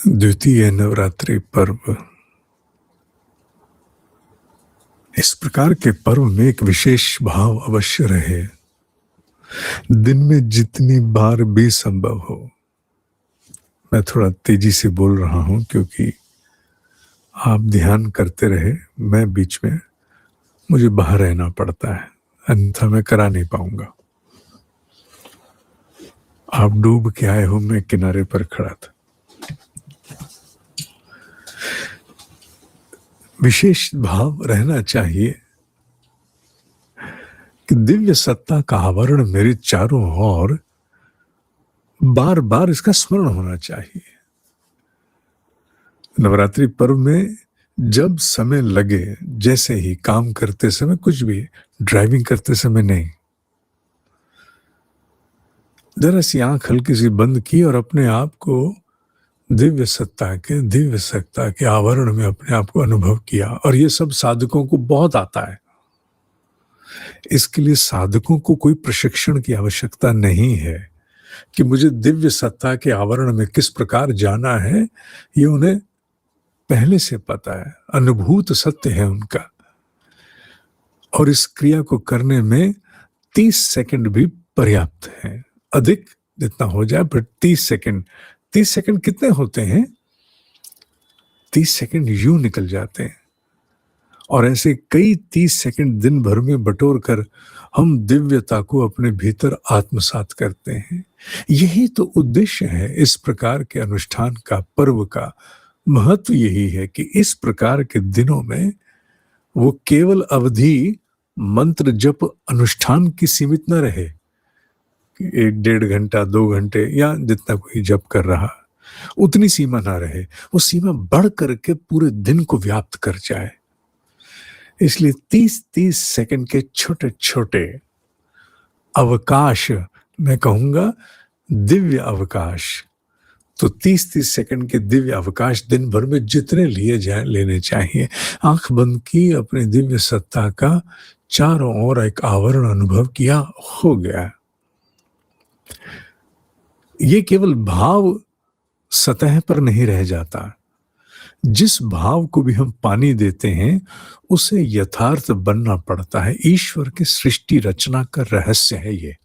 द्वितीय नवरात्रि पर्व। इस प्रकार के पर्व में एक विशेष भाव अवश्य रहे। दिन में जितनी बार भी संभव हो, मैं थोड़ा तेजी से बोल रहा हूं क्योंकि आप ध्यान करते रहे, मैं बीच में मुझे बाहर रहना पड़ता है, अन्यथा मैं करा नहीं पाऊंगा। आप डूब के आए हो, मैं किनारे पर खड़ा था। विशेष भाव रहना चाहिए कि दिव्य सत्ता का आवरण मेरे चारों ओर, बार बार इसका स्मरण होना चाहिए। नवरात्रि पर्व में जब समय लगे, जैसे ही काम करते समय, कुछ भी ड्राइविंग करते समय नहीं, जरा सी आंख हल्की सी बंद की और अपने आप को दिव्य सत्ता के आवरण में अपने आप को अनुभव किया। और ये सब साधकों को बहुत आता है। इसके लिए साधकों को कोई प्रशिक्षण की आवश्यकता नहीं है कि मुझे दिव्य सत्ता के आवरण में किस प्रकार जाना है। ये उन्हें पहले से पता है, अनुभूत सत्य है उनका। और इस क्रिया को करने में 30 सेकंड भी पर्याप्त है। अधिक जितना हो जाए, पर 30 सेकंड कितने होते हैं? 30 सेकंड यूं निकल जाते हैं। और ऐसे कई 30 सेकंड दिन भर में बटोर कर हम दिव्यता को अपने भीतर आत्मसात करते हैं। यही तो उद्देश्य है इस प्रकार के अनुष्ठान का, पर्व का महत्व यही है कि इस प्रकार के दिनों में वो केवल अवधि मंत्र जप अनुष्ठान की सीमित न रहे कि 1-1.5 घंटा 2 घंटे या जितना कोई जप कर रहा, उतनी सीमा ना रहे। वो सीमा बढ़ करके पूरे दिन को व्याप्त कर जाए। इसलिए 30-30 सेकंड के छोटे छोटे अवकाश, मैं कहूंगा दिव्य अवकाश, तो 30-30 सेकंड के दिव्य अवकाश दिन भर में जितने लिए जाए लेने चाहिए। आंख बंद की, अपने दिव्य सत्ता का चारों ओर एक आवरण अनुभव किया, हो गया। ये केवल भाव सतह पर नहीं रह जाता। जिस भाव को भी हम पानी देते हैं उसे यथार्थ बनना पड़ता है। ईश्वर की सृष्टि रचना का रहस्य है ये।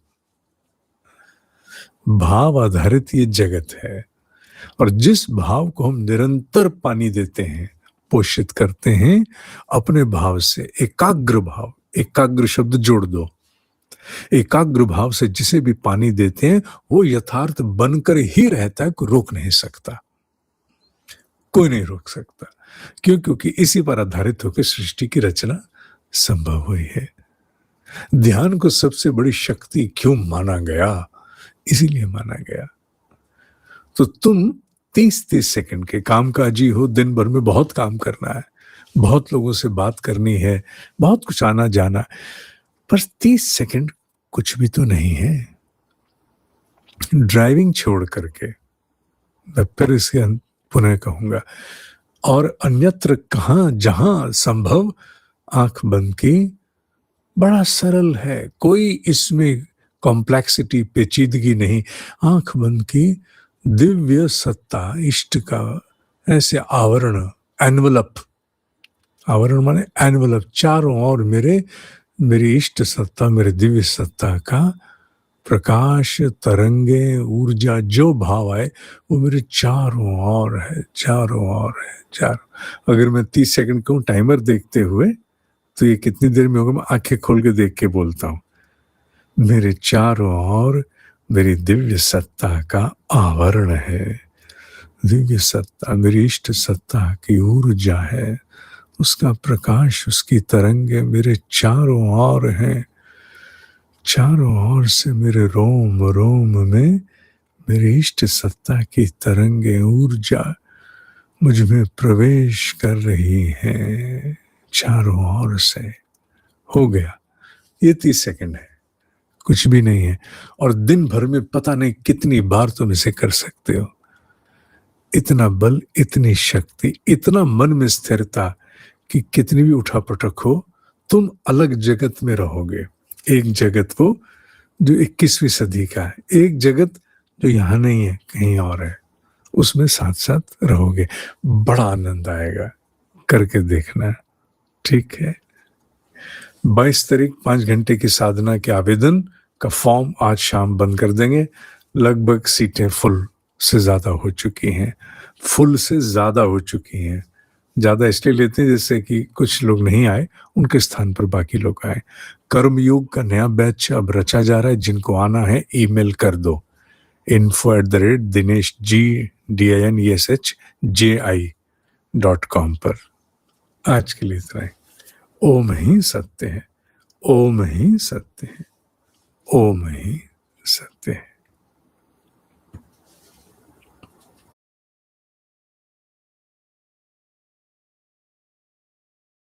भाव आधारित ये जगत है। और जिस भाव को हम निरंतर पानी देते हैं, पोषित करते हैं अपने भाव से, एकाग्र भाव, एकाग्र शब्द जोड़ दो, एकाग्र भाव से जिसे भी पानी देते हैं वो यथार्थ बनकर ही रहता है। कोई रोक नहीं सकता, कोई नहीं रोक सकता। क्यों? क्योंकि इसी पर आधारित होकर सृष्टि की रचना संभव हुई है। ध्यान को सबसे बड़ी शक्ति क्यों माना गया? इसीलिए माना गया। तो तुम 30-30 सेकंड के कामकाजी हो, दिन भर में बहुत काम करना है, बहुत लोगों से बात करनी है, बहुत कुछ आना जाना, पर 30 सेकंड कुछ भी तो नहीं है। ड्राइविंग छोड़ करके, मैं फिर इसे पुनः कहूंगा, और अन्यत्र कहां जहां संभव, आंख बंद की, बड़ा सरल है, कोई इसमें कॉम्प्लेक्सिटी, पेचीदगी नहीं। आंख बंद की, दिव्य सत्ता इष्ट का ऐसे आवरण, एनवलप, आवरण माने एनवलप, चारों ओर मेरी इष्ट सत्ता, मेरे दिव्य सत्ता का प्रकाश, तरंगे, ऊर्जा, जो भाव आए वो मेरे चारों ओर है, चारों ओर है, चारों। अगर मैं 30 सेकंड कहूँ टाइमर देखते हुए, तो ये कितनी देर में होगा? मैं आंखें खोल के देख के बोलता हूँ। मेरे चारों ओर मेरी दिव्य सत्ता का आवरण है। दिव्य सत्ता मेरी इष्ट सत्ता की ऊर्जा है, उसका प्रकाश, उसकी तरंगे मेरे चारों ओर हैं। चारों ओर से मेरे रोम रोम में मेरी इष्ट सत्ता की तरंगे, ऊर्जा मुझ में प्रवेश कर रही है, चारों ओर से। हो गया। ये 30 सेकंड है, कुछ भी नहीं है। और दिन भर में पता नहीं कितनी बार तुम इसे कर सकते हो। इतना बल, इतनी शक्ति, इतना मन में स्थिरता कि कितनी भी उठापटक हो, तुम अलग जगत में रहोगे। एक जगत को जो 21वीं सदी का है, एक जगत जो यहां नहीं है, कहीं और है, उसमें साथ साथ रहोगे, बड़ा आनंद आएगा, करके देखना। ठीक है। 22 तारीख 5 घंटे की साधना के आवेदन का फॉर्म आज शाम बंद कर देंगे। लगभग सीटें फुल से ज़्यादा हो चुकी हैं, फुल से ज़्यादा हो चुकी हैं। ज़्यादा इसलिए लेते हैं जैसे कि कुछ लोग नहीं आए, उनके स्थान पर बाकी लोग आए। कर्मयोग का नया बैच अब रचा जा रहा है, जिनको आना है ईमेल कर दो info@dineshji.com पर। आज के लिए इतना ही। ओम ही सत्य है, ओम ही सत्य है, ओम ही सत्य है।